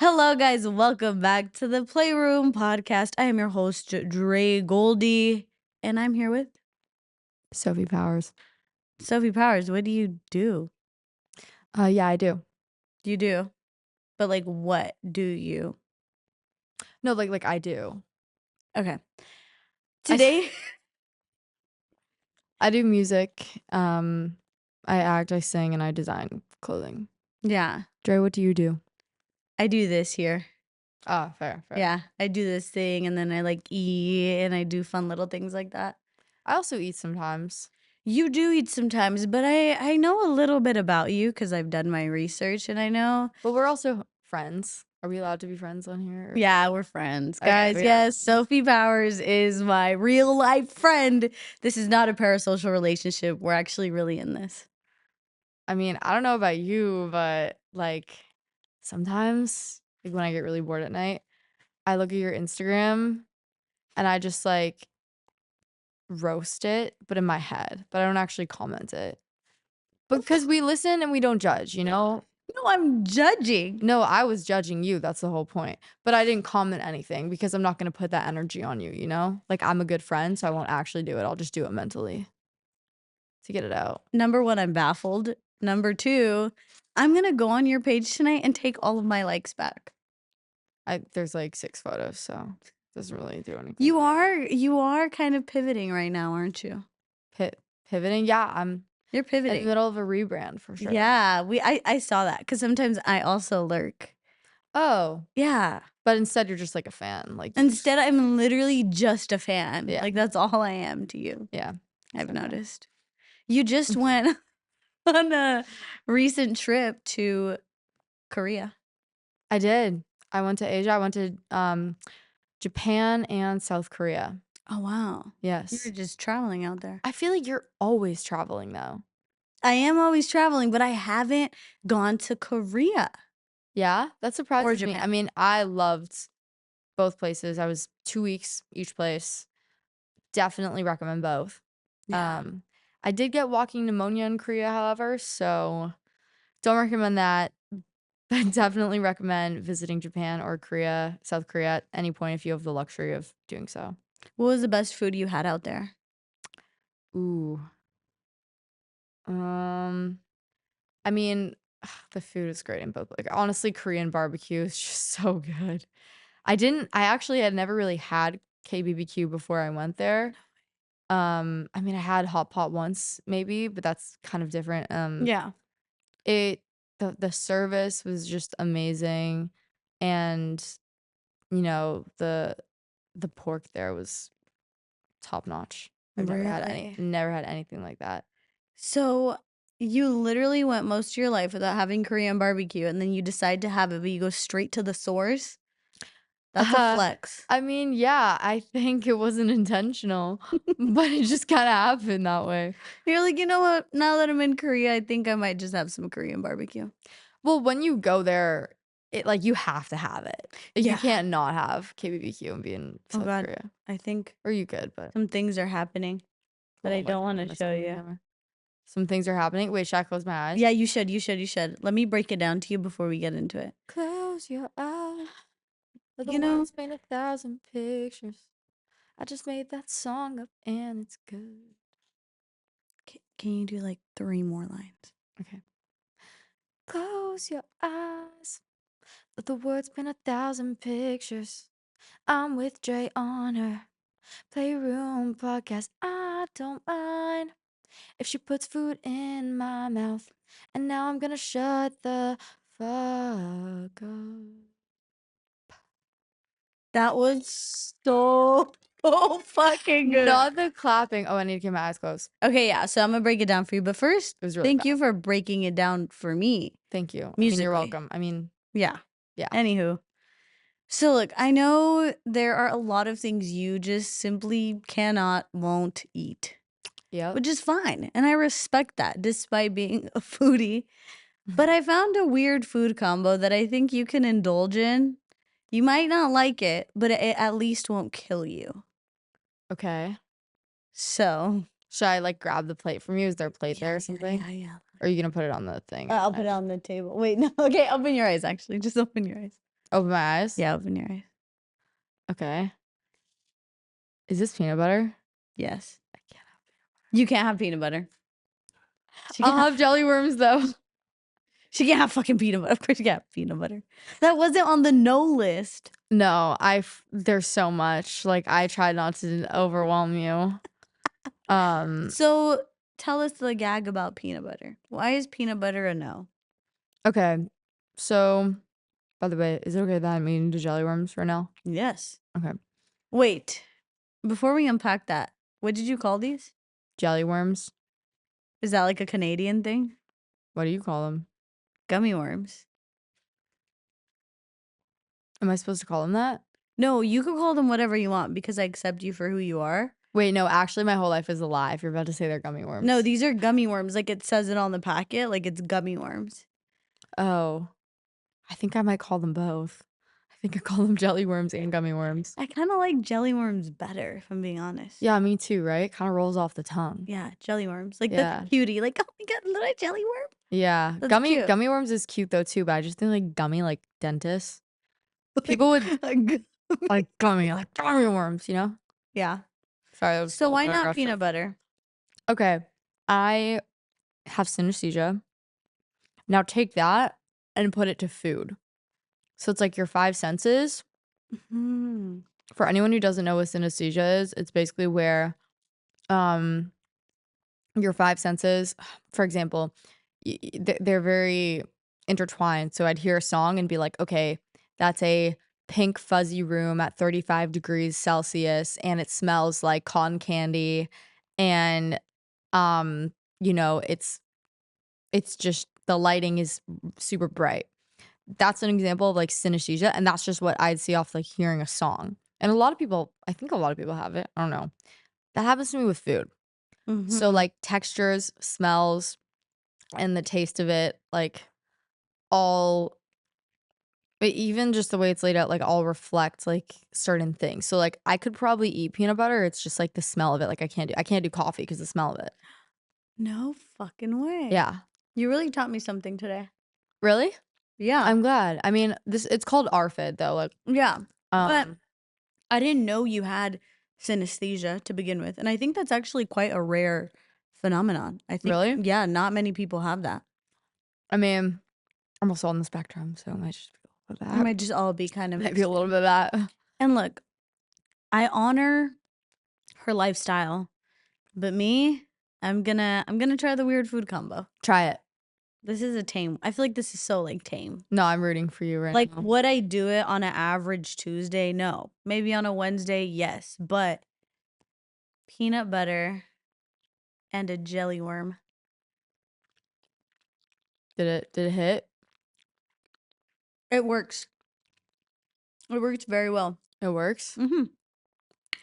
Hello, guys. Welcome back to the Playroom podcast. I am your host, Dre Goldie, and I'm here with Sophie Powers. Sophie Powers. What do you do? Yeah, I do. You do, but like, what do you? No, like I do. Okay. Today, I do music. I act, I sing, and I design clothing. yeah, Dre, what do you do? I do this here. Ah, fair. Yeah, I do this thing, and then I like eat, and I do fun little things like that. I also eat sometimes. You do eat sometimes, but I know a little bit about you because I've done my research, and I know. But we're also friends. Are we allowed to be friends on here? Yeah, we're friends, Okay, guys. we are. Yes, Sophie Powers is my real life friend. This is not a parasocial relationship. We're actually really in this. I mean, I don't know about you, but like sometimes, like when I get really bored at night, I look at your Instagram and I just like roast it, but in my head, but I don't actually comment it. Because we listen and we don't judge, you know? No, I'm judging. No, I was judging you. That's the whole point. But I didn't comment anything because I'm not going to put that energy on you, you know? Like, I'm a good friend, so I won't actually do it. I'll just do it mentally to get it out. Number one, I'm baffled. Number two, I'm going to go on your page tonight and take all of my likes back. There's like 6 photos, so it doesn't really do anything. You are kind of pivoting right now, aren't you? Pivoting? Yeah, I'm You're in the pivoting. middle of a rebrand for sure. Yeah, I saw that because sometimes I also lurk. Oh, Yeah. but instead you're just like a fan. Like Instead, I'm literally just a fan. Yeah. Like, that's all I am to you. Yeah. I've Okay. noticed. You just went on a recent trip to Korea. I did. I went to Asia. I went to Japan and South Korea. Oh, wow. Yes. You're just traveling out there. I feel like you're always traveling though. I am always traveling, but I haven't gone to Korea. Yeah, that surprises me. I Japan. mean, I loved both places. I was 2 weeks each place. Definitely recommend both. Yeah. I did get walking pneumonia in Korea, however, so don't recommend that. But definitely recommend visiting Japan or Korea, South Korea at any point if you have the luxury of doing so. What was the best food you had out there? Ooh. I mean, the food is great in both. Like honestly, Korean barbecue is just so good. I actually had never really had KBBQ before I went there. I mean, I had hot pot once maybe, but that's kind of different. Yeah. The service was just amazing, and you know, the pork there was top notch. I've Really? never had anything like that. So you literally went most of your life without having Korean barbecue, and then you decide to have it, but you go straight to the source? That's a flex. I mean, yeah, I think it wasn't intentional, but it just kind of happened that way. You're like, you know what? Now that I'm in Korea, I think I might just have some Korean barbecue. Well, when you go there, it like you have to have it. Like, Yeah. you can't not have KBBQ and be in Oh South God, Korea. I think Or you could, but some things are happening that oh I my don't want to goodness, show on the you. camera. Some things are happening. Wait, should I close my eyes? Yeah, you should. Let me break it down to you before we get into it. Close your eyes. Let the You know- words paint 1,000 pictures. I just made that song up and it's good. Can you do like 3 more lines? Okay. Close your eyes. Let the words paint 1,000 pictures. I'm with Dre on her Playroom podcast. I don't mind if she puts food in my mouth. And now I'm gonna shut the fuck up. That was so fucking good. Not the clapping. Oh, I need to keep my eyes closed. Okay, yeah. So I'm gonna break it down for you, but first, It was really thank bad. you for breaking it down for me. Thank you. I mean, Musically. you're welcome. I mean, Yeah. yeah. Anywho, so look, I know there are a lot of things you just simply won't eat. Yep. Which is fine, and I respect that despite being a foodie. But I found a weird food combo that I think you can indulge in. You might not like it, but it at least won't kill you. Okay. So Should I like grab the plate from you? Is there a plate there or something? Yeah. Or are you gonna put it on the thing? I'll put it on the table. Wait, no. Okay, open your eyes, actually. Just open your eyes. Open my eyes. Yeah, open your eyes. Okay. Is this peanut butter? Yes. I can't have You can't have peanut butter. She I'll can't, have jelly worms though. she can't have fucking peanut butter. Of course you can't have peanut butter. That wasn't on the no list. No, there's so much. Like I tried not to overwhelm you. So tell us the gag about peanut butter. Why is peanut butter a no? Okay. So, by the way, is it okay that I'm eating the jelly worms right now? Yes. Okay. Wait, before we unpack that, what did you call these? Jelly worms. Is that like a Canadian thing? What do you call them? Gummy worms. Am I supposed to call them that? No, you could call them whatever you want because I accept you for who you are. Wait, no, actually my whole life is a lie if you're about to say they're gummy worms. No, these are gummy worms. Like it says it on the packet, like it's gummy worms. Oh. I think I might call them both. I think I call them jelly worms and gummy worms. I kind of like jelly worms better, if I'm being honest. Yeah, me too, right? Kind of rolls off the tongue. Yeah, jelly worms. Like Yeah. the cutie. Like, oh my god, little jelly worm. Yeah. That's cute. Gummy worms is cute though too, but I just think like gummy like dentists. People would like gummy worms, you know? Yeah. Sorry, that was So why very not aggressive. peanut butter? Okay. I have synesthesia. Now take that and put it to food. So it's like your five senses. Hmm. For anyone who doesn't know what synesthesia is, it's basically where your five senses, for example, they're very intertwined. So I'd hear a song and be like, okay, that's a pink fuzzy room at 35 degrees Celsius and it smells like cotton candy and you know, it's just the lighting is super bright. That's an example of like synesthesia, and that's just what I'd see off like hearing a song. And a lot of people, I think a lot of people have it. I don't know. That happens to me with food. So Mhm. like textures, smells, and the taste of it, like all but even just the way it's laid out, like all reflect like certain things. So like I could probably eat peanut butter. It's just like the smell of it. Like I can't do coffee because the smell of it. No fucking way. Yeah. You really taught me something today. Really? Yeah. I'm glad. I mean, it's called ARFID though. Like Yeah. But um I didn't know you had synesthesia to begin with. And I think that's actually quite a rare phenomenon. I think, really? yeah, not many people have that. I mean, I'm also on the spectrum, so it might just be a little bit of It that. might just all be kind of Maybe a mixed. little bit of that. And look, I honor her lifestyle, but me, I'm gonna try the weird food combo. Try it. This is a tame. I feel like this is so like tame. No, I'm rooting for you right Like, now. would I do it on an average Tuesday? No. Maybe on a Wednesday, yes. But peanut butter and a jelly worm. Did it hit? It works. It works very well. It works? Mm-hmm.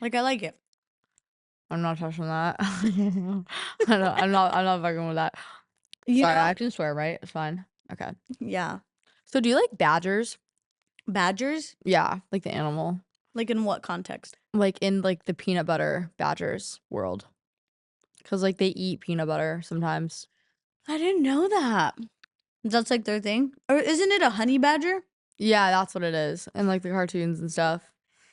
Like I like it. I'm not touching that. I'm not fucking with that. You Sorry, know- I can swear, right? It's fine. Okay. Yeah. So do you like badgers? Badgers? Yeah, like the animal. Like in what context? Like in like the peanut butter badgers world. Cause like they eat peanut butter sometimes. I didn't know that. That's like their thing? Or isn't it a honey badger? Yeah, that's what it is. And like the cartoons and stuff.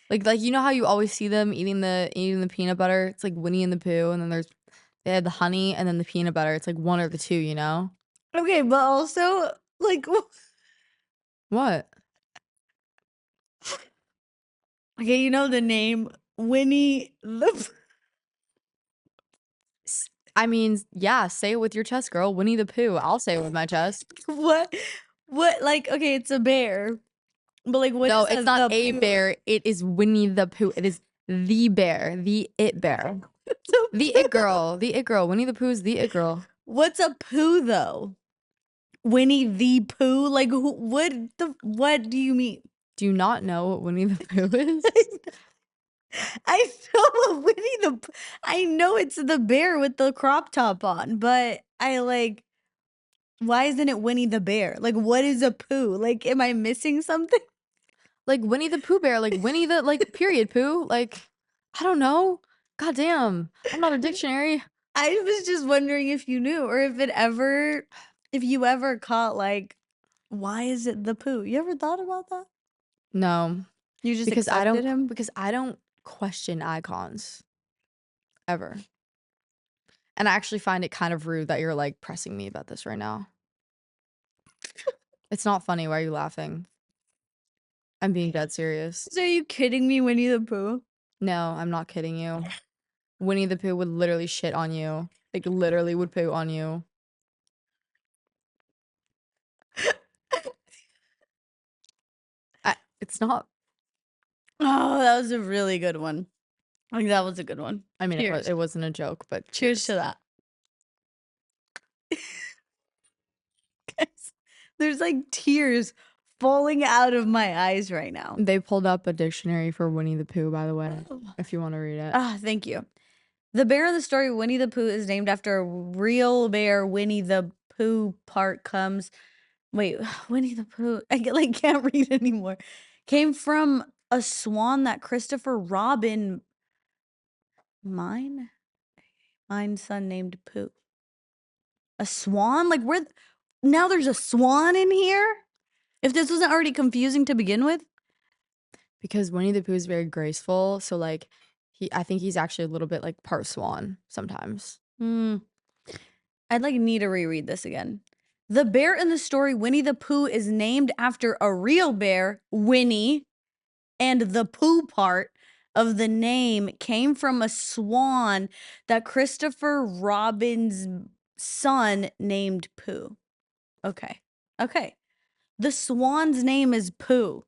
Like you know how you always see them eating the peanut butter? It's like Winnie and the Pooh, and then they have the honey and then the peanut butter. It's like one or the two, you know? Okay, but also like What? okay, you know the name Winnie the I mean, yeah, say it with your chest, girl. Winnie the Pooh. I'll say it with my chest. what? What like okay, it's a bear. But like what No, is it's not the a Pooh? bear. It is Winnie the Pooh. It is the bear, the it bear, the it girl, the it girl. Winnie the Pooh's the it girl. What's a poo though? Winnie the Pooh? Like what do you mean? Do you not know what Winnie the Pooh is? I know Winnie the Pooh. I know it's the bear with the crop top on, but I like why isn't it Winnie the bear? Like what is a poo? Like am I missing something? Like Winnie the Pooh bear, like Winnie the like period Pooh. Like I don't know. God damn, I'm not a dictionary. I was just wondering if you knew or if you ever caught like why is it the poo? You ever thought about that? No, You just because accepted him? I don't question icons ever. And I actually find it kind of rude that you're like pressing me about this right now. It's not funny. Why are you laughing? I'm being dead serious. So are you kidding me, Winnie the Pooh? No, I'm not kidding you. Winnie the Pooh would literally shit on you. Like literally would poo on you. It's not. Oh, that was a really good one. Like that was a good one. I mean, Cheers. it wasn't a joke, but Cheers to that. Guys, there's like tears falling out of my eyes right now. They pulled up a dictionary for Winnie the Pooh, by the way, if you want to read it. Ah, thank you. The bear of the story Winnie the Pooh is named after a real bear. Winnie the Pooh part comes. Wait, Winnie the Pooh. I can't read anymore. Came from a swan that Christopher Robin mine's son named Pooh. A swan? Like where now there's a swan in here? If this wasn't already confusing to begin with? Because Winnie the Pooh is very graceful, so like I think he's actually a little bit like part swan sometimes. I'd need to reread this again. The bear in the story Winnie the Pooh is named after a real bear, Winnie, and the Pooh part of the name came from a swan that Christopher Robin's son named Pooh. Okay. The swan's name is Pooh.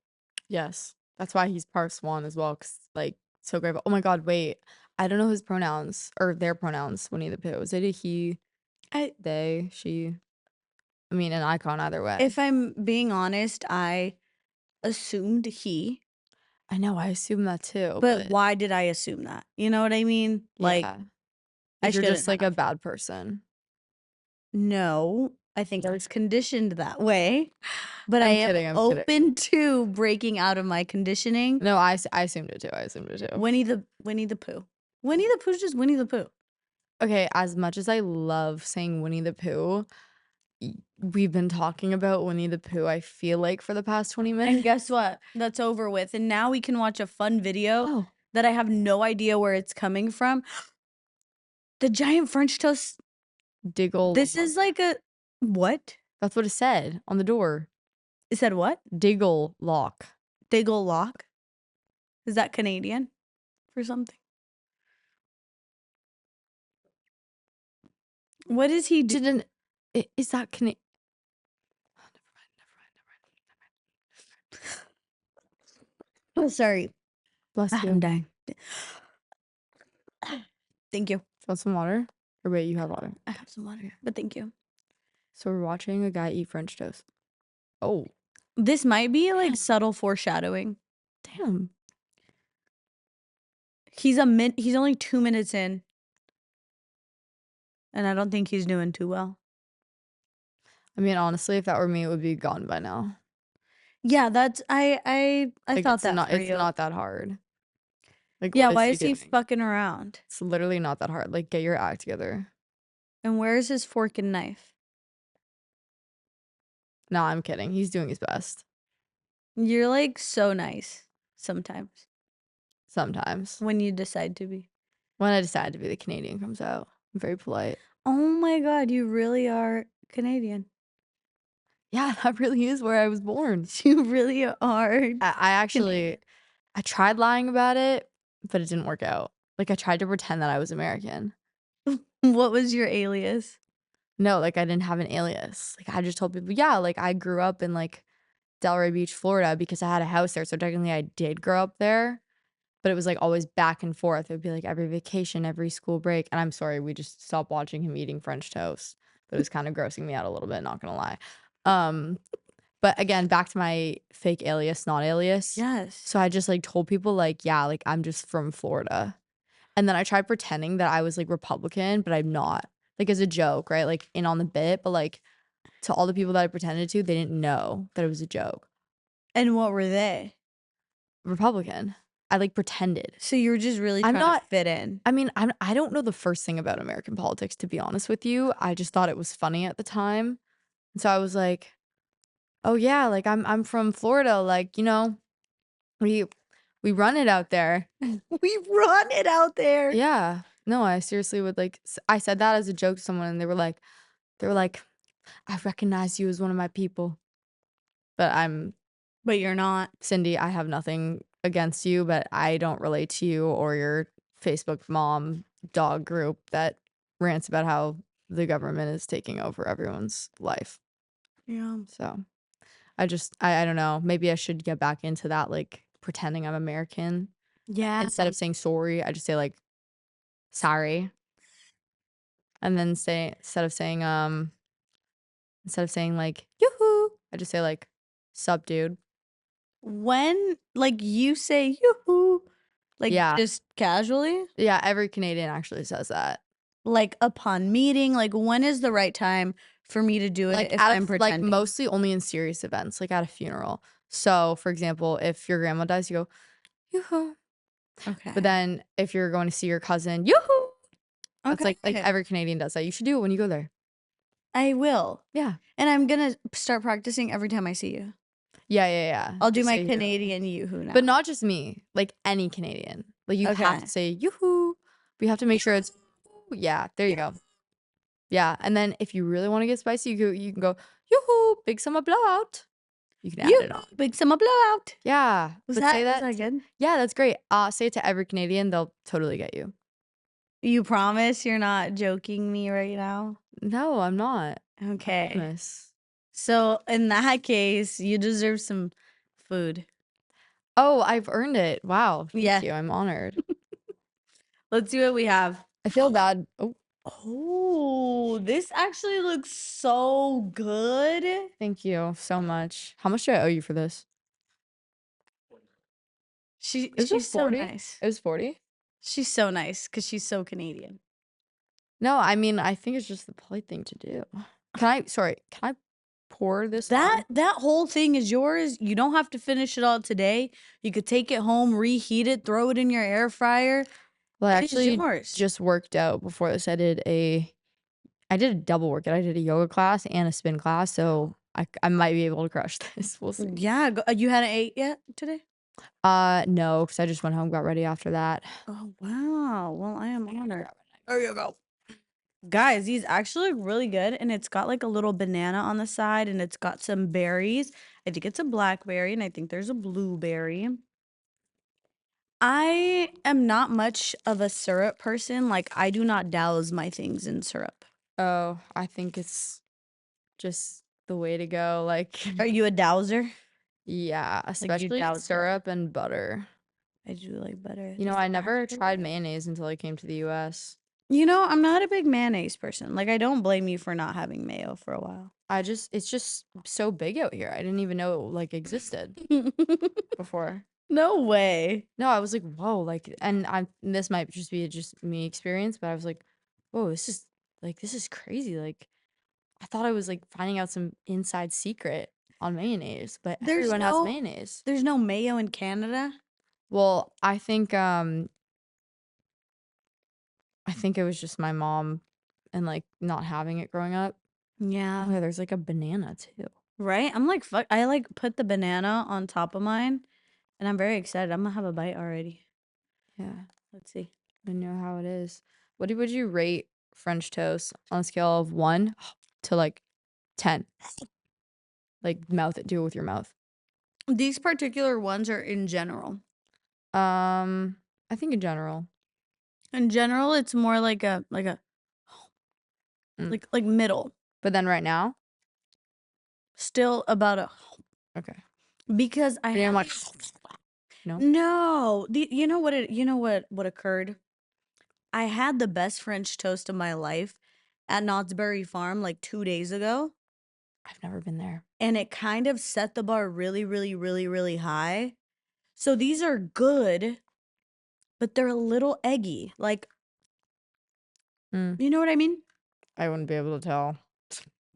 Yes. That's why he's part swan as well, because like so grateful. Oh my god, wait. I don't know his pronouns or their pronouns, Winnie the Pooh. Is it a he, they, she? I mean, an icon either way. If I'm being honest, I assumed he. I know, I assume that too. But why did I assume that? You know what I mean? Like, yeah. I You're shouldn't just like a have. bad person. No, I think I was conditioned that way. But I I'm am kidding, I'm kidding. open to breaking out of my conditioning. No, I assumed it too. Winnie the Pooh. Winnie the Pooh's just Winnie the Pooh. Okay, as much as I love saying Winnie the Pooh, we've been talking about Winnie the Pooh, I feel like, for the past 20 minutes. And guess what? That's over with. And now we can watch a fun video Oh. that I have no idea where it's coming from. The giant French toast. Diggle. This is like a what? That's what it said on the door. It said what? Diggle lock. Diggle lock? Is that Canadian for something? What is he doing? Is that Canadian? Oh, sorry. Bless you. I'm dying. Thank you. Want some water? Or wait, you have water. I have some water, but thank you. So we're watching a guy eat French toast. Oh. This might be like subtle foreshadowing. Damn. He's only 2 minutes in. And I don't think he's doing too well. I mean, honestly, if that were me, it would be gone by now. Yeah, that's I like, thought that for it's you. not that hard. Like, yeah, why is he fucking around? It's literally not that hard. Like, get your act together. And where's his fork and knife? No, I'm kidding. He's doing his best. You're like so nice sometimes. Sometimes. When you decide to be. When I decide to be, the Canadian comes out. I'm very polite. Oh my god, you really are Canadian. Yeah, that really is where I was born. You really are. I actually, I tried lying about it, but it didn't work out. Like, I tried to pretend that I was American. What was your alias? No, like, I didn't have an alias. Like, I just told people, yeah, like, I grew up in, like, Delray Beach, Florida, because I had a house there. So technically I did grow up there, but it was, like, always back and forth. It would be, like, every vacation, every school break. And I'm sorry, we just stopped watching him eating French toast. But it was kind of grossing me out a little bit, not gonna lie. But again, back to my fake alias, not alias. Yes. So I just, like, told people, like, yeah, like, I'm just from Florida. And then I tried pretending that I was, like, Republican, but I'm not. Like, as a joke, right? Like, in on the bit. But, like, to all the people that I pretended to, they didn't know that it was a joke. And what were they? Republican. I, like, pretended. So you were just really trying to fit in. I mean, I don't know the first thing about American politics, to be honest with you. I just thought it was funny at the time. And so I was like, oh yeah, like I'm from Florida, like, you know, We run it out there. We run it out there. Yeah. No, I seriously would like I said that as a joke to someone and they were like, "I recognize you as one of my people." But I'm But you're not. Cindy, I have nothing against you, but I don't relate to you or your Facebook mom dog group that rants about how the government is taking over everyone's life. Yeah. So I don't know. Maybe I should get back into that, like pretending I'm American. Yeah. Instead of saying sorry, I just say like sorry. And then say instead of saying like yoo-hoo, I just say like sup dude. When like you say yoo-hoo, like Yeah. just casually, Yeah, every Canadian actually says that. like upon meeting, like when is the right time for me to do it Like if at I'm like pretending? mostly only in serious events, like at a funeral. So, for example, if your grandma dies, you go, yoo-hoo. But Okay. then if you're going to see your cousin, yoo-hoo. That's like Okay. every Canadian does that. You should do it when you go there. I will. Yeah. And I'm gonna start practicing every time I see you. Yeah, yeah, yeah. I'll do Just my say yoo-hoo. Canadian yoo-hoo But now. not just me, like any Canadian. Like you have to Okay. say yoo-hoo. But you have to make sure it's yeah, there you go. Yeah. And then if you really want to get spicy, you can go yoo-hoo, big summer blowout. You can add You it on. big summer blowout. Yeah. But say Was that that good? yeah, that's great. Say it to every Canadian, they'll totally get you. You promise you're not joking me right now? No, I'm not. I Okay. promise. So in that case, you deserve some food. Oh, I've earned it. Wow. Thank Yeah. you. I'm honored. Let's see what we have. I feel bad. Oh, Oh, this actually looks so good. thank you so much. How much do I owe you for this? Is it She's so 40? nice. It was 40? She's so nice because she's so Canadian. No, I mean, I think it's just the polite thing to do. Can I pour this on? That whole thing is yours. You don't have to finish it all today. You could take it home, reheat it, throw it in your air fryer. Well, I It is actually yours. just worked out before this. I did a double workout. I did a yoga class and a spin class, so I might be able to crush this. We'll see. Yeah, you hadn't ate yet today? No, because I just went home, got ready after that. Oh, wow. Well, I am honored. There you go. Guys, these actually look really good, and it's got like a little banana on the side, and it's got some berries. I think it's a blackberry, and I think there's a blueberry. I am not much of a syrup person. Like, I do not douse my things in syrup. Oh, I think it's just the way to go. Like, Are you a dowser? yeah, Like, you especially douse it. syrup and butter. I do like butter. You know, This I never actually tried mayonnaise until I came to the US. You know, I'm not a big mayonnaise person. Like, I don't blame you for not having mayo for a while. It's just so big out here. I didn't even know it like existed before. No way. No, I was like, whoa, like, and this might just be just me experience, but I was like, whoa, this is crazy. Like, I thought I was like finding out some inside secret on mayonnaise, but There's everyone has no mayonnaise. there's no mayo in Canada? Well, I think it was just my mom and like not having it growing up. Yeah. Oh yeah, there's like a banana too. Right? I'm like, fuck. I like put the banana on top of mine, and I'm very excited. I'm gonna have a bite already. Yeah, Let's see. I know how it is. Would you rate French toast on a scale of 1 to like 10? Like mouth it, do it with your mouth. These particular ones are in general. I think in general. In general, it's more like a Mm. like middle. But then right now, Still about a okay. because I Pretty had much no. no. You know what occurred? I had the best French toast of my life at Knott's Berry Farm like 2 days ago, I've never been there. and it kind of set the bar really, really, really, really high. So these are good, but they're a little eggy. Like, Mm, you know what I mean? I wouldn't be able to tell.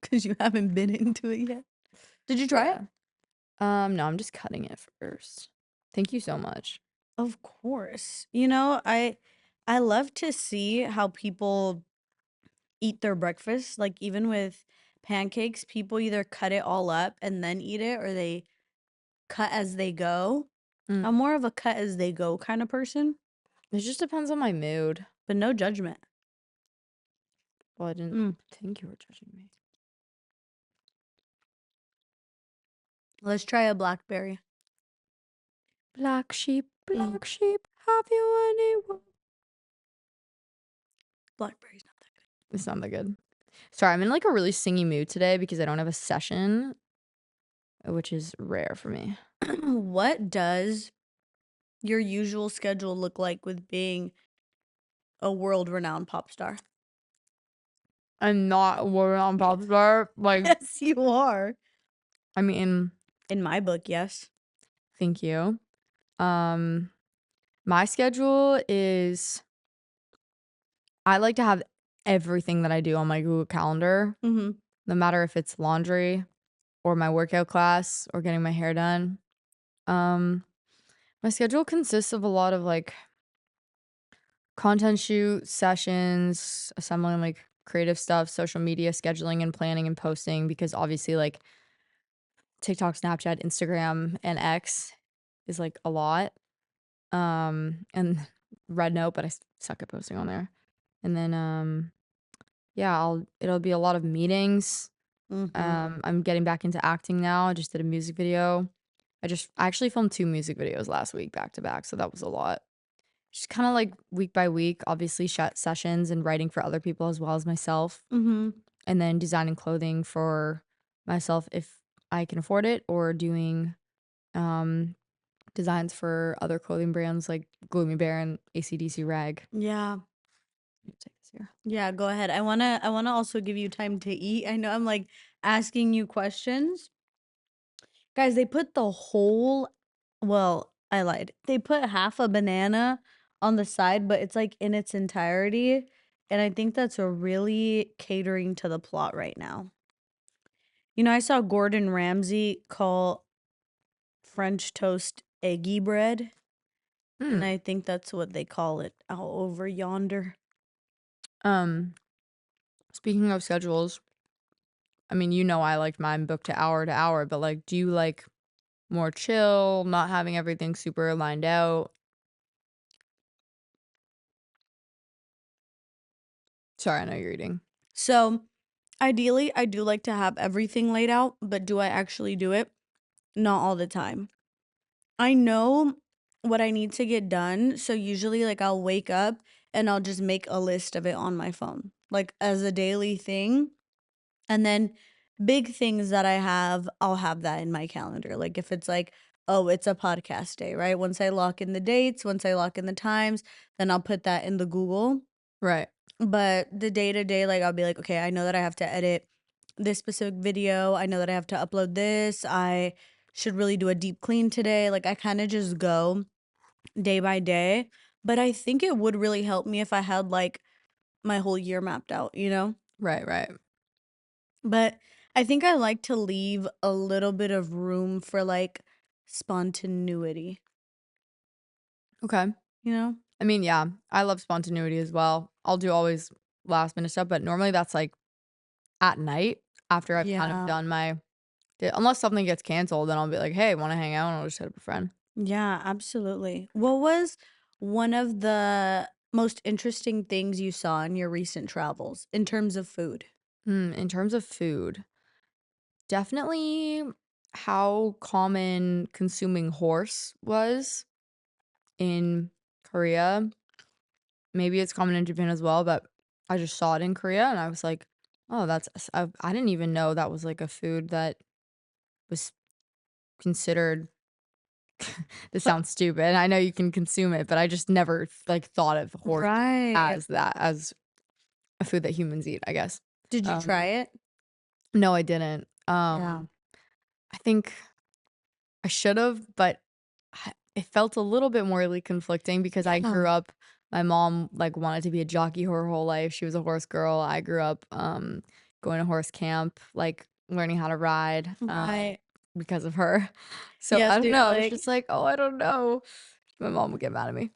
Because you haven't been into it yet. Did you try it? Yeah. No, I'm just cutting it first. Thank you so much. Of course. You know, I love to see how people eat their breakfast. Like even with pancakes, people either cut it all up and then eat it or they cut as they go. Mm. I'm more of a cut as they go kind of person, It just depends on my mood. but no judgment. Well, I didn't Mm. think you were judging me. Let's try a blackberry. Black sheep, have you anyone? Blackberry's not that It's not that good. Sorry, I'm in like a really singy mood today because I don't have a session, which is rare for me. good. What does your usual schedule look like with being a world-renowned pop star? I'm not a word on pop star. Like, Yes, you are. I mean, In my book, yes. thank you. My schedule is I like to have everything that I do on my Google Calendar, Mhm. no matter if it's laundry or my workout class or getting my hair done. Um, my schedule consists of a lot of like content shoot sessions, assembling like creative stuff, social media scheduling and planning and posting because obviously like TikTok, Snapchat, Instagram, and X is like a lot. And Red Note, but I suck at posting on there. And then yeah, it'll be a lot of meetings. Mhm. I'm getting back into acting now. I just did a music video. I actually filmed 2 music videos last week back to back, so that was a lot. Just kind of like week by week, obviously sessions and writing for other people as well as myself, Mhm. and then designing clothing for myself if I can afford it, or doing um designs for other clothing brands like Gloomy Bear and ACDC Rag. Yeah. Take this here. Yeah, go ahead. I wanna also give you time to eat. I know I'm like asking you questions. Guys, they put the whole well, I lied. They put half a banana on the side, but it's like in its entirety. And I think that's a really catering to the plot right now. You know, I saw Gordon Ramsay call French toast eggy bread, and Hmm. I think that's what they call it out over yonder. Um, Speaking of schedules, I mean, I like mine booked to hour, but like, do you like more chill, not having everything super lined out? Sorry, I know you're eating. So, ideally, I do like to have everything laid out, but do I actually do it? Not all the time. I know what I need to get done, so usually like I'll wake up and I'll just make a list of it on my phone, like as a daily thing. And then big things that I have, I'll have that in my calendar. Like if it's like, oh, it's a podcast day, right? Once I lock in the dates, once I lock in the times, then I'll put that in the Google. Right. But the day to day, like I'll be like, okay, I know that I have to edit this specific video. I know that I have to upload this. I should really do a deep clean today. Like I kind of just go day by day. But I think it would really help me if I had like my whole year mapped out, you know? Right, right. But I think I like to leave a little bit of room for like spontaneity, Okay. you know? I mean, yeah, I love spontaneity as well. I'll do always last minute stuff, but normally that's like at night after I've kind of Yeah. done unless something gets canceled, then I'll be like, hey, want to hang out? And I'll just hit up a friend. Yeah, absolutely. What was one of the most interesting things you saw in your recent travels in terms of food? In terms of food, definitely how common consuming horse was in Korea. Maybe it's common in Japan as well, but I just saw it in Korea and I was like, oh, I didn't even know that was like a food that was considered. This sounds stupid. I know you can consume it, but I just never like thought of horse Right. as a food that humans eat, I guess. Did you try Um, it? no, I didn't. Yeah. I think I should've, but it felt a little bit morally conflicting because I Yeah. grew up my mom, like, wanted to be a jockey her whole life. She was a horse girl. I grew up, going to horse camp, like, learning how to ride, Right. because of her. So, Yeah, I so don't you're know, it's like just like, "Oh, I don't know." My mom would get mad at me.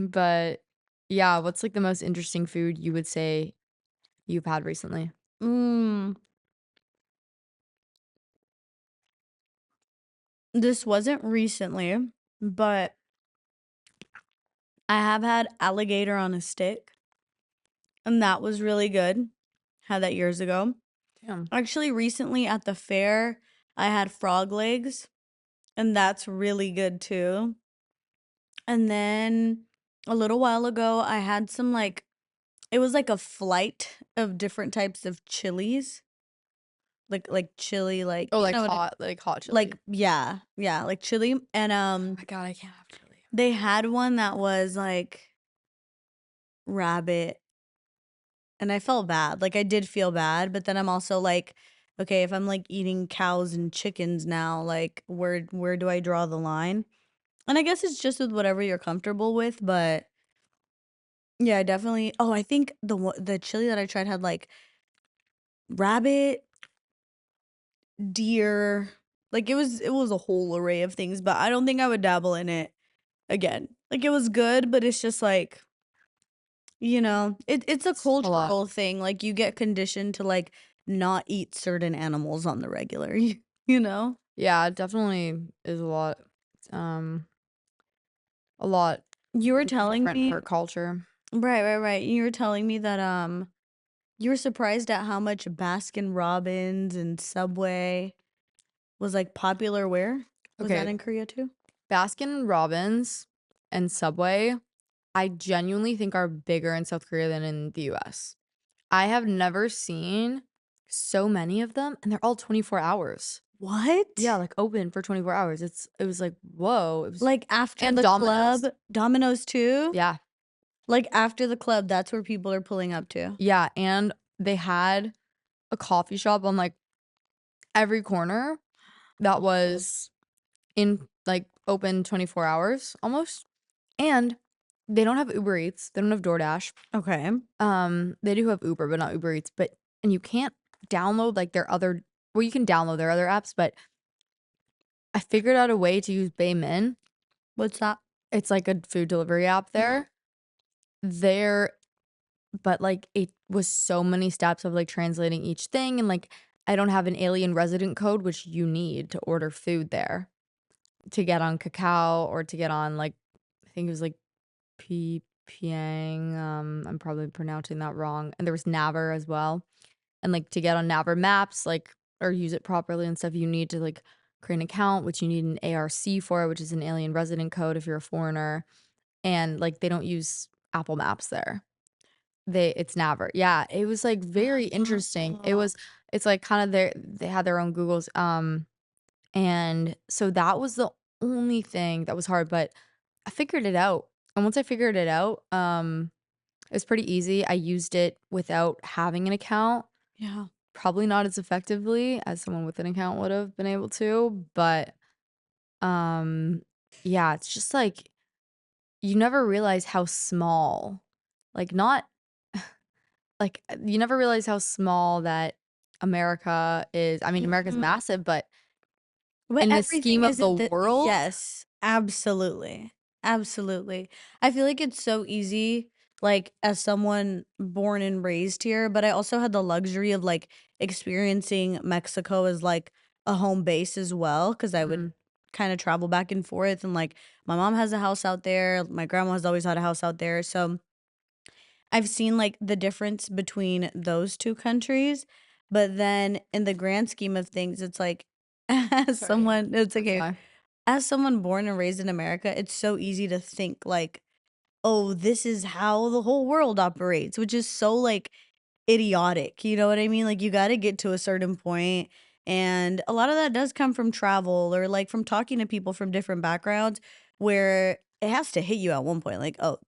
But yeah, what's, like, the most interesting food you would say you've had recently? Mm, this wasn't recently, but I have had alligator on a stick, and that was really good. Had that years ago. Damn. Actually, recently at the fair, I had frog legs, and that's really good too. And then a little while ago, I had some like it was like a flight of different types of chilies. Like chili, like Oh, you know what like hot like chili. yeah, yeah, like chili. And Oh my god, I can't have chili. they had one that was like rabbit, and I felt bad. Like I did feel bad, but then I'm also like, okay, if I'm like eating cows and chickens now, like where do I draw the line? And I guess it's just with whatever you're comfortable with, but yeah, I definitely. Oh, I think the chili that I tried had like rabbit, deer, like it was a whole array of things, but I don't think I would dabble in it again. Like it was good, but it's just like, it's a It's a lot. cultural thing. Like you get conditioned to like not eat certain animals on the regular, you know? Yeah, it definitely is um, a lot You were telling different me per culture. right, right, right. You were telling me that you were surprised at how much Baskin Robbins and Subway was like popular where? Was that Okay, in Korea too? Baskin Robbins and Subway, I genuinely think are bigger in South Korea than in the US. I have never seen so many of them, and they're all 24 hours. Yeah, What? like open for 24 hours. It was like, whoa. It was Like after and the club, Domino's. Domino's too? Yeah. Like after the club, that's where people are pulling up to. Yeah, and they had a coffee shop on like every corner that was in like open 24 hours almost. And they don't have Uber Eats. They don't have DoorDash. Okay. They do have Uber, but not Uber Eats. And you can't download like their other well, you can download their other apps, but I figured out a way to use Baymin. What's that? It's like a food delivery app there. There but like it was so many steps of like translating each thing and like I don't have an alien resident code, which you need to order food there to get on Cacao or to get on like I think it was like Piang. I'm probably pronouncing that wrong. And there was Naver as well. And like to get on Naver Maps, like or use it properly and stuff, you need to like create an account, which you need an ARC for, which is an alien resident code if you're a foreigner. And like they don't use Apple Maps there. It's Naver. Yeah, it was like very interesting. Oh, It's like kind of they had their own Googles. And so that was the only thing that was hard, but I figured it out. And once I figured it out, it was pretty easy. I used it without having an account. yeah. Probably not as effectively as someone with an account would have been able to, but um yeah, it's just like you never realize how small like not like you never realize how small that America is. I mean, America's Mhm. massive, but But in the scheme everything of the isn't world, yes, absolutely. Absolutely. I feel like it's so easy, like, as someone born and raised here, but I also had the luxury of, like, experiencing Mexico as, like, a home base as well, because I would mhm, kinda travel back and forth, and, like, my mom has a house out there, my grandma has always had a house out there, so I've seen, like, the difference between those 2 countries, but then in the grand scheme of things, it's like, as sorry. someone it's That's okay. fine. As someone born and raised in America, it's so easy to think, like, "Oh, this is how the whole world operates," which is so, like, idiotic, you know what I mean? Like, you gotta get to a certain point, and a lot of that does come from travel or, like, from talking to people from different backgrounds where it has to hit you at one point, like, "Oh,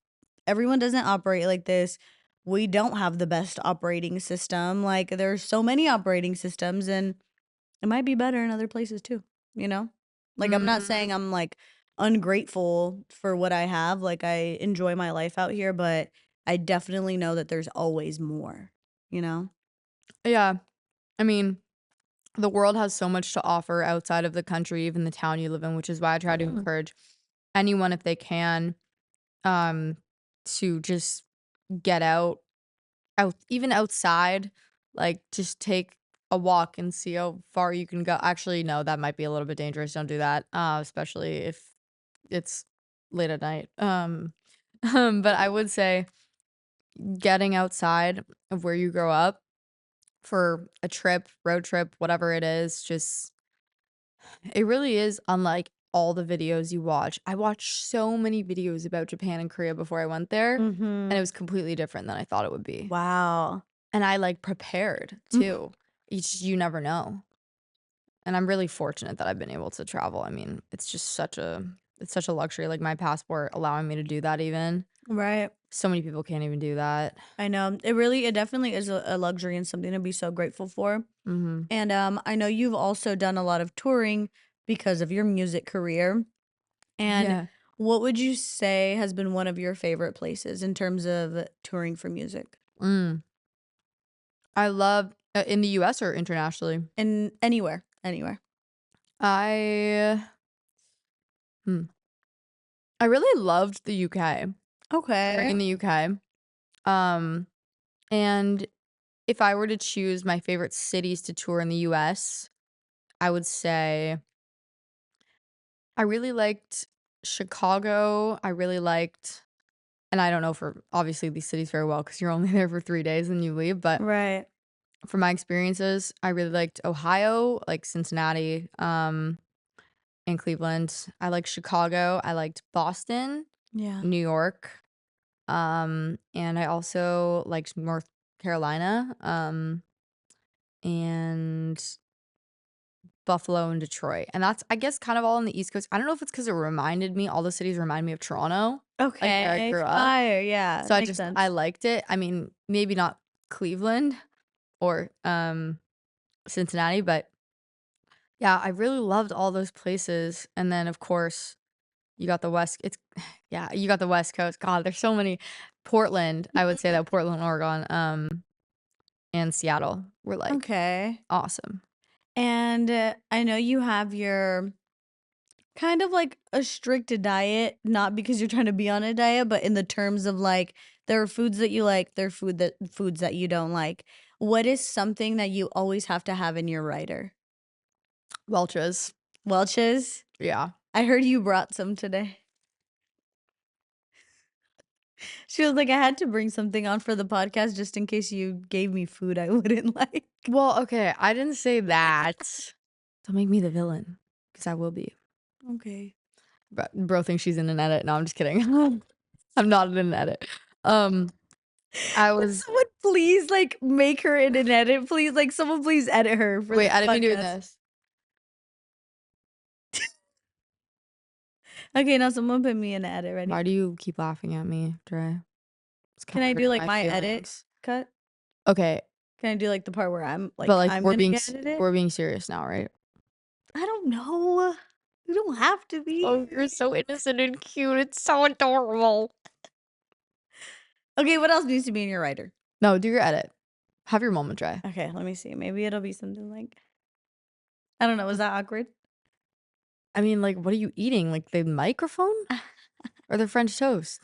everyone doesn't operate like this. We don't have the best operating system." Like, there's so many operating systems, and it might be better in other places too, you know? Like, I'm not Mm, saying I'm, like, ungrateful for what I have, like, I enjoy my life out here, but I definitely know that there's always more, you know? yeah, I mean, the world has so much to offer outside of the country, even the town you live in, which is why I try to Mm. encourage anyone if they can, um, to just get out even outside, like, just take a walk and see how far you can go. Actually, no, that might be a little bit dangerous. Don't do that, especially if it's late at night. But I would say getting outside of where you grow up for a trip, road trip, whatever it is, just it really is unlike all the videos you watch. I watched so many videos about Japan and Korea before I went there, and it Mhm. was completely different than I thought it would be. Wow. And I, like, prepared Mm. too. You never know. And I'm really fortunate that I've been able to travel. I mean, it's such a luxury, like, my passport allowing me to do that even. Right. So many people can't even do that. I know. It definitely is a luxury and something to be so grateful for. Mhm. And, I know you've also done a lot of touring because of your music career. And Yeah. what would you say has been one of your favorite places in terms of touring for music? Mm. I love in the US or internationally? And anywhere, anywhere. I hmm, I really loved the UK, touring Okay. in the UK. Um, and if I were to choose my favorite cities to tour in the US, I would say I really liked Chicago. I really liked and I don't know for obviously these cities very well because 'cause you're only there for 3 days and you leave, but Right. from my experiences, I really liked Ohio, like Cincinnati, and Cleveland. I liked Chicago. I liked Boston, Yeah. New York, and I also liked North Carolina, and Buffalo and Detroit. And that's, I guess, kind of all on the East Coast. I don't know if it's because it reminded me all the cities remind me of Toronto, like, where I Okay. grew up. Fire. Yeah. So Makes I sense. liked it. I mean, maybe not Cleveland or, Cincinnati, but yeah, I really loved all those places. And then, of course, you got the West it's yeah, you got the West Coast. God, there's so many. Portland, I would say that Portland, Oregon, and Seattle were, like, Okay. awesome. And I know you have your kind of like a strict diet, not because you're trying to be on a diet, but in the terms of like there are foods that you like, there are foods that you don't like. What is something that you always have to have in your rider? Welch's. Welch's? Yeah. I heard you brought some today. She was like, I had to bring something on for the podcast just in case you gave me food I wouldn't like. Well, okay, I didn't say that. Don't make me the villain, because I will be. Okay. Bro thinks she's in an edit. No, I'm just kidding. I'm not in an edit. Um, I Would was someone please like make her in an edit, please? Like someone please edit her for wait, this edit me doing podcast. this. Okay, now someone put me in an edit. Ready? Why do you keep laughing at me, Dre? It's Can kinda I do hurting like my my edit feelings. cut? Okay, Can I do like the part where I'm but, like like, I'm gonna get edited? we're being serious now, right? I don't know. You don't have to be. Oh, you're so innocent and cute, it's so adorable. Okay, what else needs to be in your writer? No, do your edit. Have your moment, Dre. Okay, let me see. Maybe it'll be something like I don't know. Was that awkward? I mean, like, what are you eating? Like, the microphone? Or the French toast?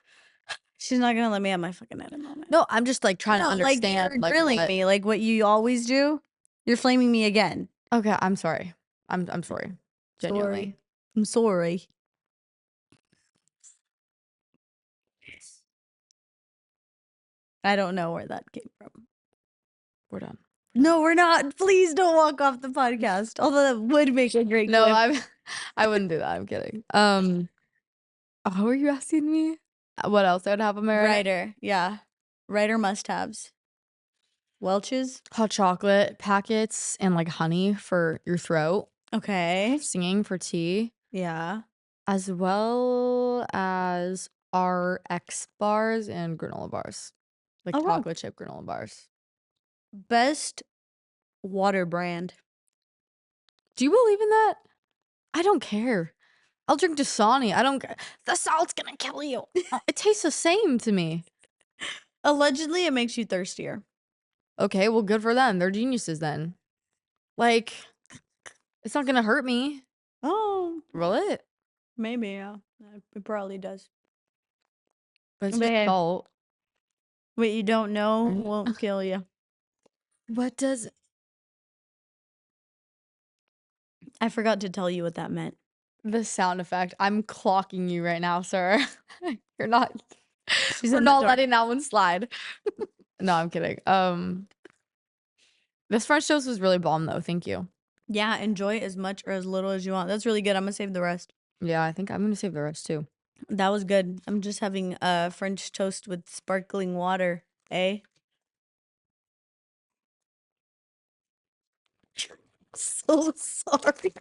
She's not gonna let me have my fucking edit moment. No, I'm just, like, trying to No, like understand, you're like, grilling what me, like what you always do. You're flaming me again. okay, I'm sorry. I'm sorry. Genuinely. Sorry. I'm sorry. I don't know where that came from. We're done. No, we're not. Please don't walk off the podcast. Although that would make a great No, clip. I wouldn't do that, I'm kidding. How are you asking me? What else I would have on my writer? Writer, yeah. Writer must-haves. Welch's? Hot chocolate packets and, like, honey for your throat, Okay. singing for tea, Yeah. as well as RX bars and granola bars, like Oh, wow. chocolate chip granola bars. Best water brand. Do you believe in that? I don't care. I'll drink Dasani. I don't ca the salt's gonna kill you. It tastes the same to me. Allegedly, it makes you thirstier. Okay, well, good for them. They're geniuses then. Like, it's not gonna hurt me, Oh, will it? maybe, yeah. It probably does. But it's But just hey, salt. what you don't know Right? won't kill you. What does I forgot to tell you what that meant. The sound effect. I'm clocking you right now, sir. You're not She's we're in the not dark. letting that one slide. No, I'm kidding. This French toast was really bomb though. Thank you. Yeah, enjoy as much or as little as you want. That's really good. I'm gonna save the rest. Yeah, I think I'm gonna save the rest too. That was good. I'm just having French toast with sparkling water, eh? So sorry.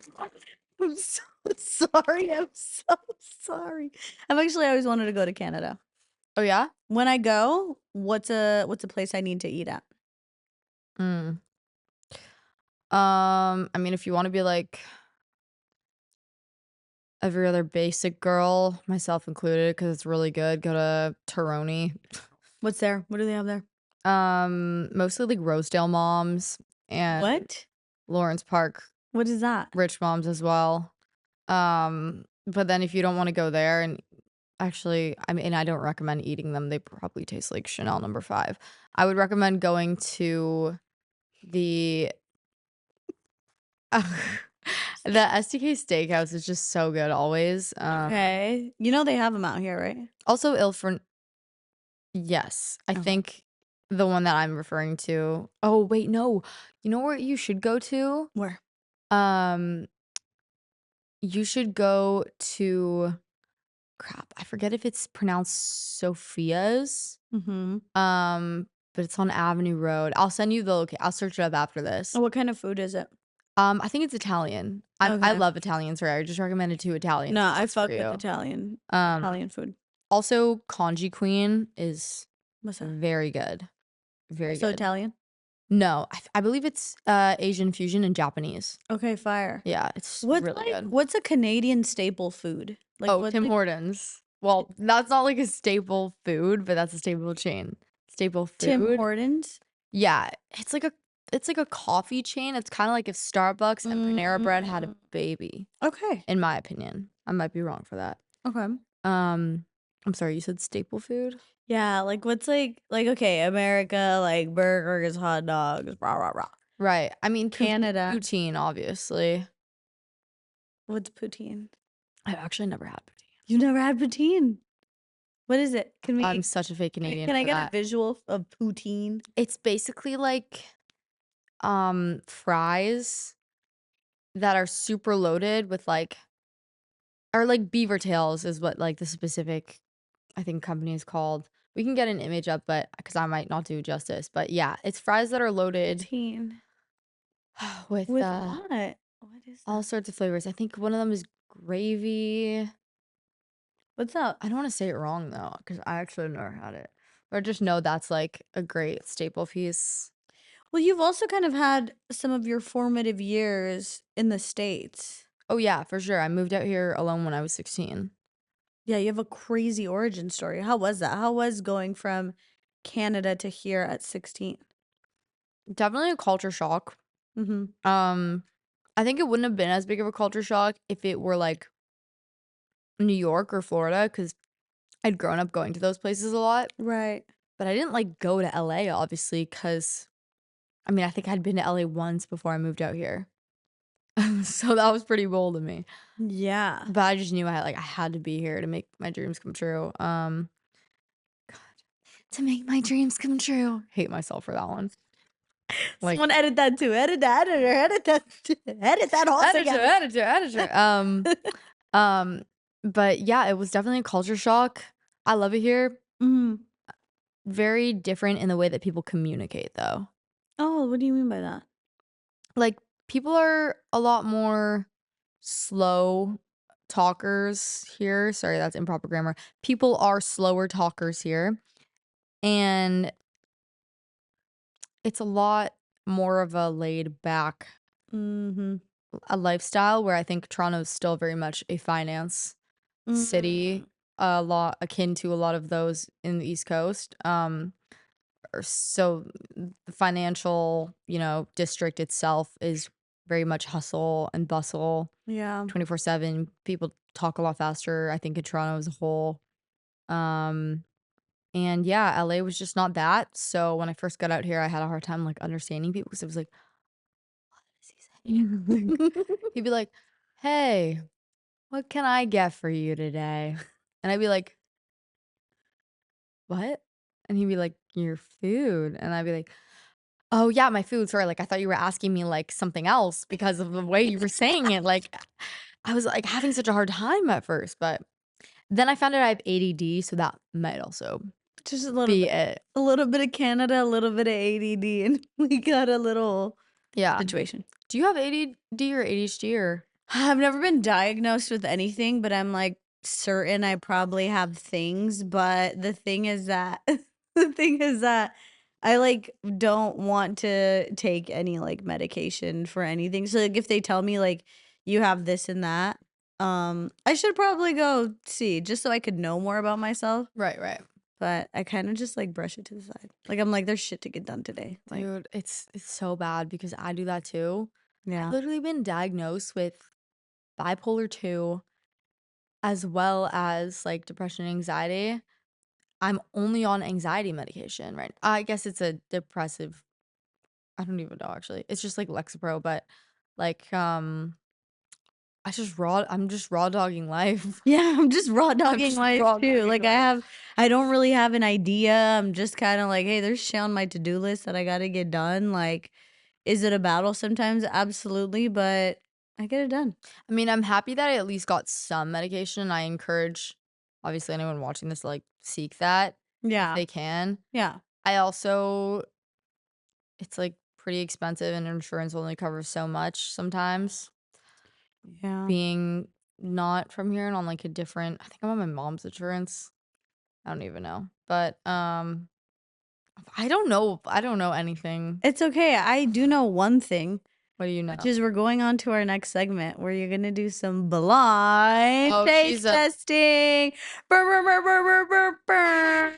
I'm so sorry. I'm so sorry. I've actually always wanted to go to Canada. Oh yeah? When I go, what's a place I need to eat at? Mm. I mean, if you want to be like every other basic girl, myself included, because it's really good, go to Toroni. What's there? What do they have there? Mostly like Rosedale moms and What? Lawrence Park What is that? rich moms as well. But then if you don't want to go there, and actually, I mean, I don't recommend eating them. They probably taste like Chanel number 5. I would recommend going to the the STK Steakhouse is just so good always. Okay. You know they have them out here, right? Also Ilford. Yes, I Okay. think the one that I'm referring to. Oh wait, no. You know where you should go to? Where? Um, you should go to crap. I forget if it's pronounced Sophia's. Mm-hmm. But it's on Avenue Road. I'll send you the I'll search it up after this. What kind of food is it? I think it's Italian. I Okay. love Italian, sorry. I just recommended 2 Italian No, I spots for fuck with you. Um, Italian food. Also Congee Queen is What's that? very good. Very So good. Italian? No, I believe it's Asian fusion and Japanese. Okay, fire. Yeah, it's What's really good. what's a Canadian staple food? Like Oh, what's Tim like Hortons. Well, that's not like a staple food, but that's a staple chain. Staple Tim food. Hortons? Yeah, it's like a coffee chain. It's kind of like if Starbucks and Panera Bread had a Mm, baby, okay. in my opinion. I might be wrong for that. Okay. I'm sorry, you said staple food? Yeah, like what's like okay, America, like burgers, hot dogs, rah rah rah. Right. I mean, Canada, poutine, obviously. what's poutine? I've actually never had poutine. You never had poutine? What is it? I'm such a fake Canadian Can I for get a that. visual of poutine? It's basically like fries that are super loaded with like or like beaver tails is what like the specific I think company is called. We can get an image up, but because I might not do justice. But yeah, it's fries that are loaded Poutine. with With what? What is all that? sorts of flavors. I think one of them is gravy. What's up? I don't want to say it wrong though, because I actually never had it. Or just know that's like a great staple piece. Well, you've also kind of had some of your formative years in the States. Oh yeah, for sure. I moved out here alone when I was 16. Yeah, you have a crazy origin story. How was that? How was going from Canada to here at 16? Definitely a culture shock. Mm-hmm. I think it wouldn't have been as big of a culture shock if it were like New York or Florida, because I'd grown up going to those places a lot. Right. But I didn't like go to LA obviously, because I mean I think I'd been to LA once before I moved out here. So that was pretty bold of me. Yeah. But I just knew I had to be here to make my dreams come true. God, to make my dreams come true. Hate myself for that one. Like Someone edit that too. Edit that, editor. Edit that. Edit that whole thing out. editor. But yeah, it was definitely a culture shock. I love it here. Mm. Very different in the way that people communicate though. Oh, what do you mean by that? Like people are a lot more slow talkers here. Sorry, that's improper grammar. People are slower talkers here. And it's a lot more of a laid back Mm-hmm. a lifestyle where I think Toronto's still very much a finance city, Mm. a lot akin to a lot of those in the East Coast. So the financial, district itself is very much hustle and bustle Yeah. 24/7. People talk a lot faster, I think, in Toronto as a whole. Um, and yeah, LA was just not that. So when I first got out here, I had a hard time like understanding people because it was like, what is he saying? He'd be like, "Hey, what can I get for you today?" And I'd be like, "What?" And he'd be like, "Your food." And I'd be like, "Oh, yeah, my food. Sorry, like, I thought you were asking me, like, something else because of the way you were saying it." Like, I was, like, having such a hard time at first, but then I found out I have ADD, so that might also Just a little be bit. it. A little bit of Canada, a little bit of ADD, and we got a little Yeah. situation. Do you have ADD or ADHD or I've never been diagnosed with anything, but I'm, like, certain I probably have things, but the thing is that I, like, don't want to take any, like, medication for anything, so, like, if they tell me, like, "You have this and that," I should probably go see just so I could know more about myself, Right, right. but I kinda just, like, brush it to the side. Like, I'm like, "There's shit to get done today." Like, Dude, it's so bad because I do that too. I've yeah. literally been diagnosed with bipolar 2 as well as, like, depression and anxiety. I'm only on anxiety medication, right? I guess it's a depressive. I don't even know actually. It's just like Lexapro, but like I'm just raw dogging life. Yeah, I'm just raw I'm dogging just life raw too. dogging Like life. I don't really have an idea. I'm just kind of like, hey, there's shit on my to-do list that I got to get done. Like, is it a battle sometimes? Absolutely, but I get it done. I mean, I'm happy that I at least got some medication. I encourage obviously anyone watching this to like seek that if Yeah. they can. Yeah. I also it's like pretty expensive and insurance only covers so much sometimes. Yeah. Being not from here and on like a different I think I'm on my mom's insurance. I don't even know. But I don't know anything. It's okay. I do know one thing, What do you which know? is we're going on to our next segment where you're going to do some blind Oh, taste testing. Brr, brr, brr, brr, brr, brr, brr.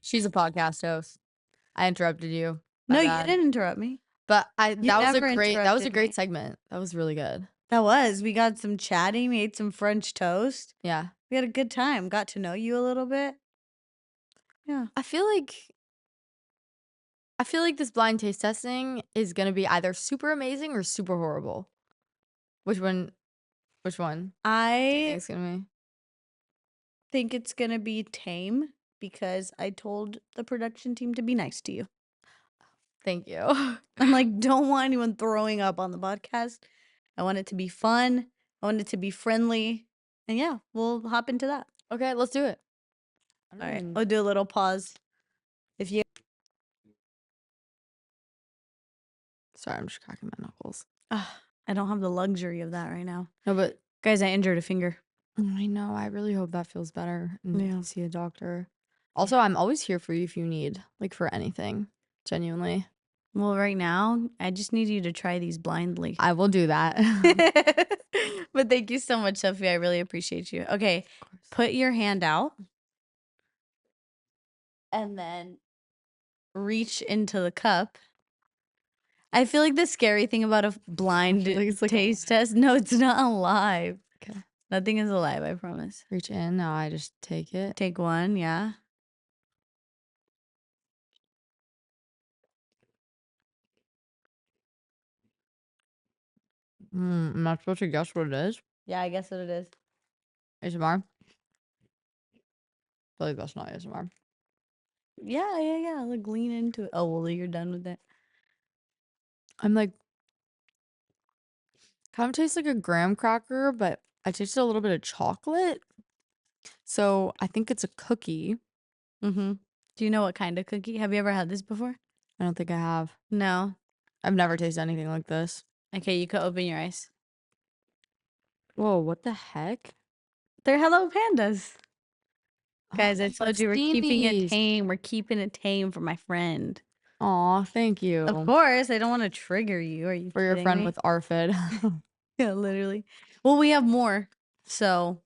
she's a podcast host. I interrupted you. My No, you bad. didn't interrupt me. But You never that was a interrupted great me. segment. That was really good. That was. We got some chatting, we ate some French toast. Yeah. We had a good time, got to know you a little bit. Yeah. I feel like this blind taste testing is gonna be either super amazing or super horrible. Which one which one do you think I it's gonna be? think it's gonna be tame because I told the production team to be nice to you. Thank you. I'm like, don't want anyone throwing up on the podcast. I want it to be fun. I want it to be friendly. And yeah, we'll hop into that. Okay, let's do it. I don't All right. even I'll do a little pause. If you sorry, I'm just cracking my knuckles. I don't have the luxury of that right now. No, but Guys, I injured a finger. I know. I really hope that feels better and you Yeah. can see a doctor. Also, I'm always here for you if you need, like for anything. Genuinely. Well, right now, I just need you to try these blindly. I will do that. But thank you so much, Sophie. I really appreciate you. Okay, Of course. put your hand out and then reach into the cup. I feel like the scary thing about a blind Like it's like taste test, no, it's not alive. okay. Nothing is alive, I promise. Reach in. Now I just take it. Take one, yeah. I'm not supposed to guess what it is. Yeah, I guess what it is. ASMR. I feel like that's not ASMR. Yeah. Like lean into it. Oh, well, you're done with it. I'm like kind of tastes like a graham cracker, but I tasted a little bit of chocolate. So I think it's a cookie. Mm-hmm. Do you know what kind of cookie? Have you ever had this before? I don't think I have. No. I've never tasted anything like this. Okay, you could open your eyes. Whoa, what the heck? They're Hello Pandas. Guys, I Oh, told I've you we're seen keeping it these. tame. We're keeping it tame for my friend. Aw, thank Of you. course, I don't want to trigger you. Are you For your kidding friend me? with ARFID. Yeah, literally. Well, we have more. So,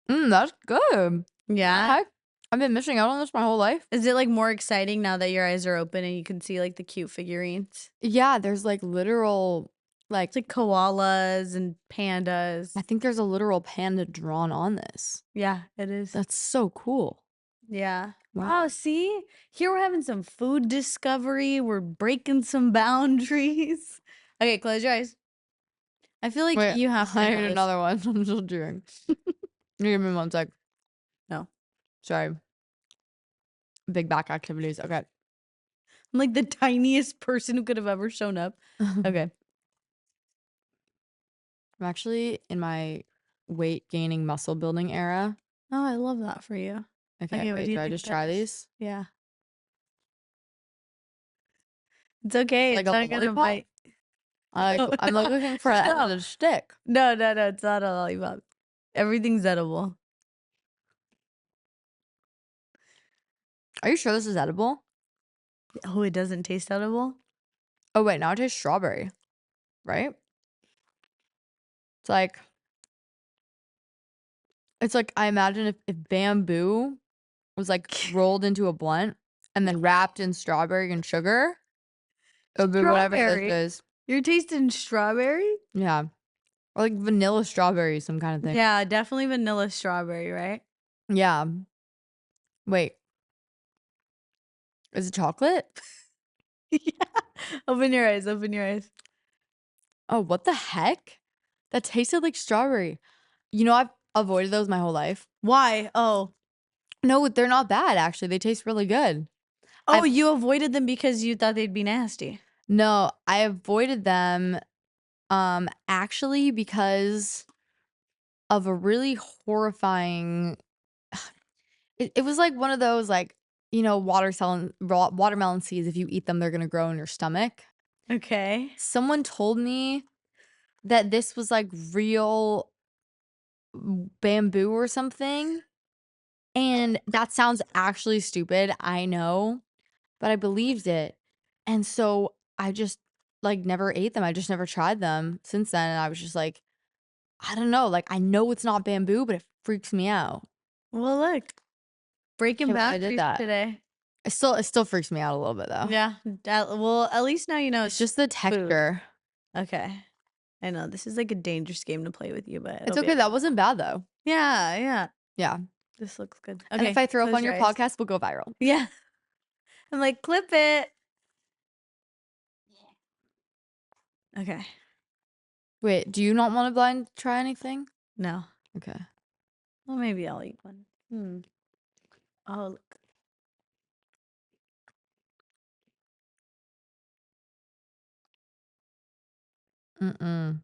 That's good. yeah. Heck, I've been missing out on this my whole life. Is it like more exciting now that your eyes are open and you can see like the cute figurines? Yeah, there's like literal, like, It's like koalas and pandas. I think there's a literal panda drawn on this. Yeah, it is. That's so cool. Yeah. Wow. Wow, see? Here we're having some food discovery. We're breaking some boundaries. Okay, close your eyes. I feel like Wait, you have to I know need this. another one. I'm still chewing. Give me 1 sec. No. Sorry. Big back activities. Okay. I'm like the tiniest person who could have ever shown up. Okay. I'm actually in my weight gaining muscle building era. Oh, I love that for you. Okay, what wait, do you do I think just that try is? these? Yeah. It's okay. Like It's a not gonna lollipop? bite. I'm like looking for an end of No. the stick. No, it's not a lollipop. Everything's edible. Are you sure this is edible? Oh, it doesn't taste edible? Oh wait, now it tastes strawberry, right? It's like I imagine if bamboo was like rolled into a blunt and then wrapped in strawberry and sugar, it would be whatever this Strawberry? is. You're tasting strawberry? Yeah. Or like vanilla strawberry, some kind of thing. Yeah, definitely vanilla strawberry, right? Yeah. Wait. Is it chocolate? Yeah. Open your eyes. Open your eyes. Oh, what the heck? That tasted like strawberry. You know, I've avoided those my whole life. Why? Oh. No, they're not bad, actually. They taste really good. Oh, you avoided them because you thought they'd be nasty. No, I avoided them actually because of a really horrifying it was like one of those like, you know, watermelon seeds, if you eat them, they're gonna grow in your stomach. Okay. Someone told me that this was like real bamboo or something. And that sounds actually stupid, I know, but I believed it. And so I just like never ate them. I just never tried them since then. And I was just like, I don't know. Like I know it's not bamboo, but it freaks me out. Well, look. Breaking Can't believe I did boundaries that. today. It still freaks me out a little bit though. Yeah. Well, at least now you know It's just the food. texture. Okay. I know this is like a dangerous game to play with you, but It's it'll be okay. That wasn't bad though. Yeah. Yeah. This looks good. And if Okay. I throw up Close on your your eyes. podcast, we'll go viral. Yeah. I'm like, clip it. Okay. Wait, do you not want to blind try anything? No. Okay. Well, maybe I'll eat one. Oh, look. Mm-mm.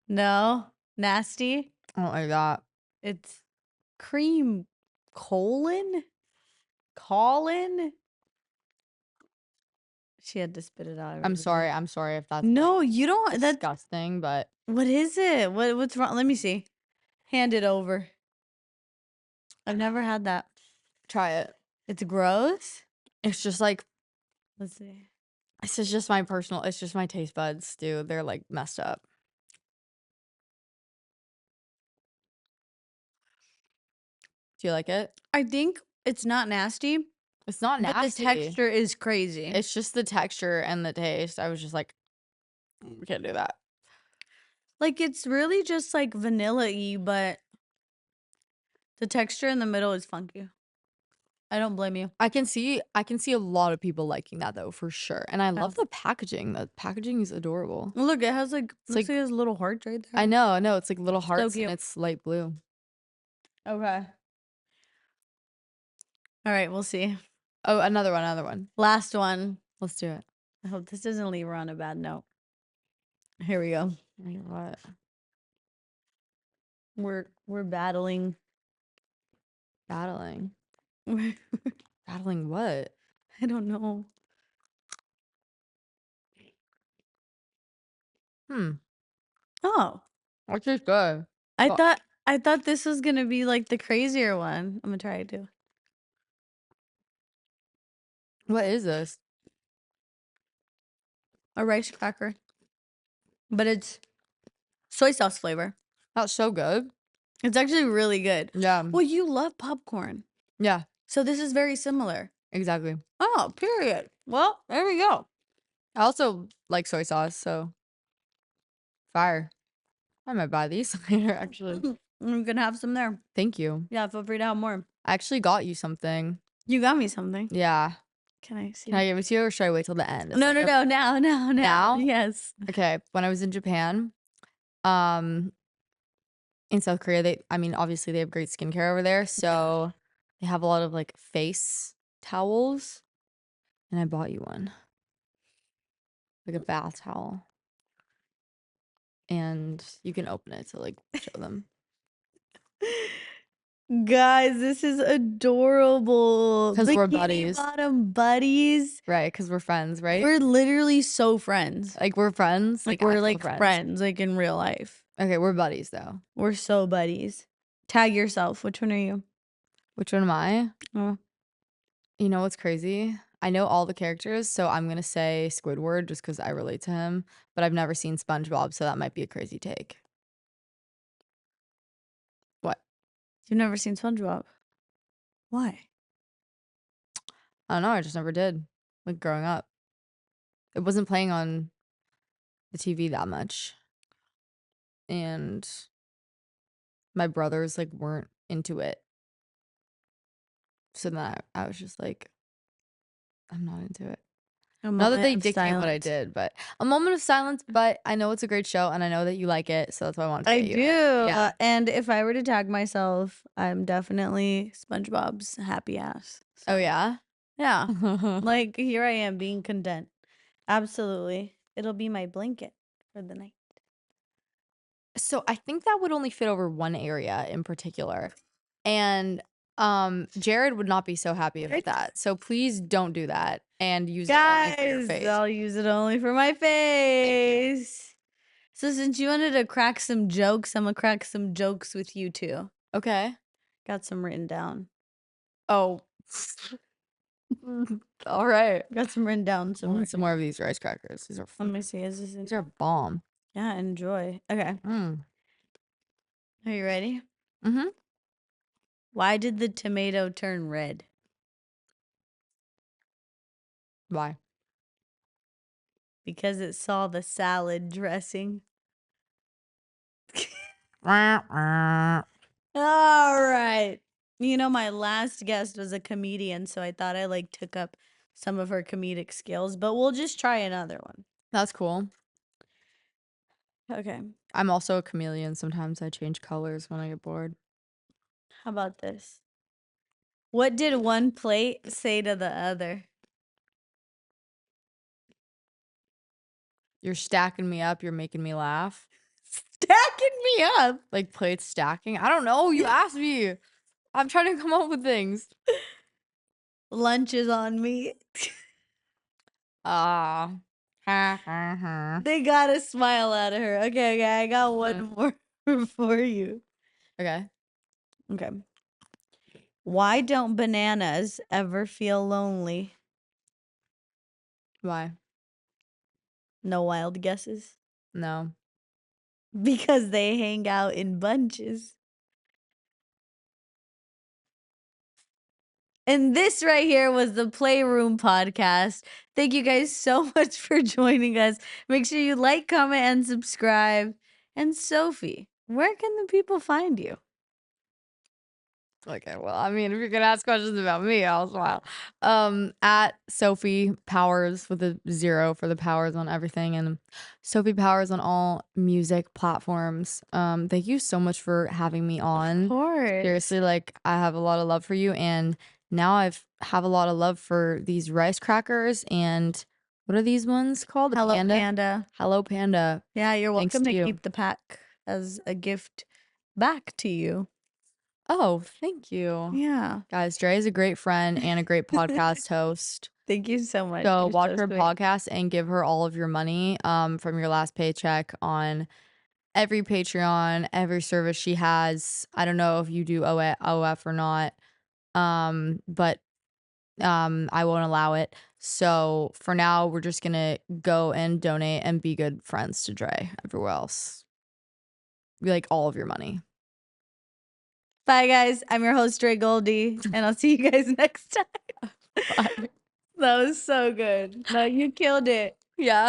No. Nasty. I don't like that. It's cream colon? Colin? She had to spit it out. I'm sorry. everybody. I'm sorry if that's No, you don't. That's disgusting, but what is it? What's wrong? Let me see. Hand it over. I've never had that. try it. It's gross. It's just like Let's see. it's just my taste buds, dude. They're like messed up. Do you like it? I think it's not nasty, It's not but the nasty. texture is crazy. It's just the texture and the taste. I was just like, we can't do that. Like it's really just like vanilla-y, but the texture in the middle is funky. I don't blame you. I can see a lot of people liking that though, for sure. And I love the packaging. The packaging is adorable. Look, it has like looks like it has little hearts right there. I know. It's like little hearts cute. and it's light blue. Okay. All right, we'll see. Oh, another one. Last one. Let's do it. I hope this doesn't leave her on a bad note. Here we go. What? We're battling. Battling. I Battling what? don't know. Oh, That tastes good. I But- thought this was gonna be like the crazier one. I'm gonna try it too. What is this? A rice cracker, but it's soy sauce flavor. That's so good. It's actually really good. Yeah. Well, you love popcorn, Yeah, so this is very similar. exactly. Oh, period. Well, there we go. I also like soy sauce, so fire. I might buy these later, actually. I'm gonna have some there. Thank you. Yeah, feel free to have more. I actually got you something. You got me something. Yeah. Can I see? Can I give it to you, or should I wait till the end? It's No, like no, no, now. Now? Yes. Okay, when I was in Japan, in South Korea, obviously they have great skincare over there, so they have a lot of like face towels, and I bought you one, like a bath towel, and you can open it to like show them. Guys, this is adorable. 'Cause we're Bikini buddies. Bottom buddies. Right, because we're friends, right? We're literally so friends. Like we're friends, Like we're actual like friends, like in real life. Okay, we're buddies though. We're so buddies. Tag yourself. Which one are you? Which one am I? Oh. You know what's crazy? I know all the characters, so I'm gonna say Squidward just because I relate to him, but I've never seen SpongeBob, so that might be a crazy take. What? You've never seen SpongeBob. Why? I don't know, I just never did, like, growing up. It wasn't playing on the TV that much, and my brothers, like, weren't into it. So then I was just like, I'm not into it. Not that they dictate what I did, but a moment of silence, but I know it's a great show, and I know that you like it, so that's why I wanted to I get you do. it. Yeah. And if I were to tag myself, I'm definitely SpongeBob's happy ass. Oh, yeah? Yeah. Like, here I am being content. Absolutely. It'll be my blanket for the night. So I think that would only fit over one area in particular. And Jared would not be so happy with that. So please don't do that and use it only for your Guys, face. I'll use it only for my face. So since you wanted to crack some jokes, I'm gonna crack some jokes with you too. Okay. Got some written down. Oh. All right. Got some written down I somewhere. want some more of these rice crackers. These are Let me see. Is this these are bomb. Yeah, enjoy. Okay. Mm. Are you ready? Mm-hmm. Why did the tomato turn red? Why? Because it saw the salad dressing. All right. You know, my last guest was a comedian, so I thought I like took up some of her comedic skills, but we'll just try another one. That's cool. Okay. I'm also a chameleon. Sometimes I change colors when I get bored. How about this? What did one plate say to the other? You're stacking me up. You're making me laugh. Stacking me up. Like plates stacking. I don't know. You asked me. I'm trying to come up with things. Lunch is on me. Ah. They got a smile out of her. Okay, I got one more for you. Okay. Okay. Why don't bananas ever feel lonely? Why? No wild guesses? No. Because they hang out in bunches. And this right here was the Playroom podcast. Thank you guys so much for joining us. Make sure you like, comment, and subscribe. And Sophie, where can the people find you? Okay, well, I mean, if you're gonna ask questions about me, I'll smile. At Sophie Powers with a 0 for the powers on everything, and Sophie Powers on all music platforms. Thank you so much for having me on. Of course. Seriously, like I have a lot of love for you, and now have a lot of love for these rice crackers and what are these ones called? The Hello, panda? Panda. Hello Panda. Yeah, you're Thanks welcome to to you. keep the pack as a gift back to you. Oh, thank you. Yeah. Guys, Dre is a great friend and a great podcast host. Thank you so much. So You're watch so her sweet. podcast and give her all of your money from your last paycheck on every Patreon, every service she has. I don't know if you do OF or not. But I won't allow it. So for now, we're just gonna go and donate and be good friends to Dre everywhere else. We like all of your money. Bye, guys. I'm your host, Dre Goldie, and I'll see you guys next time. Bye. That was so good. No, you killed it. Yeah.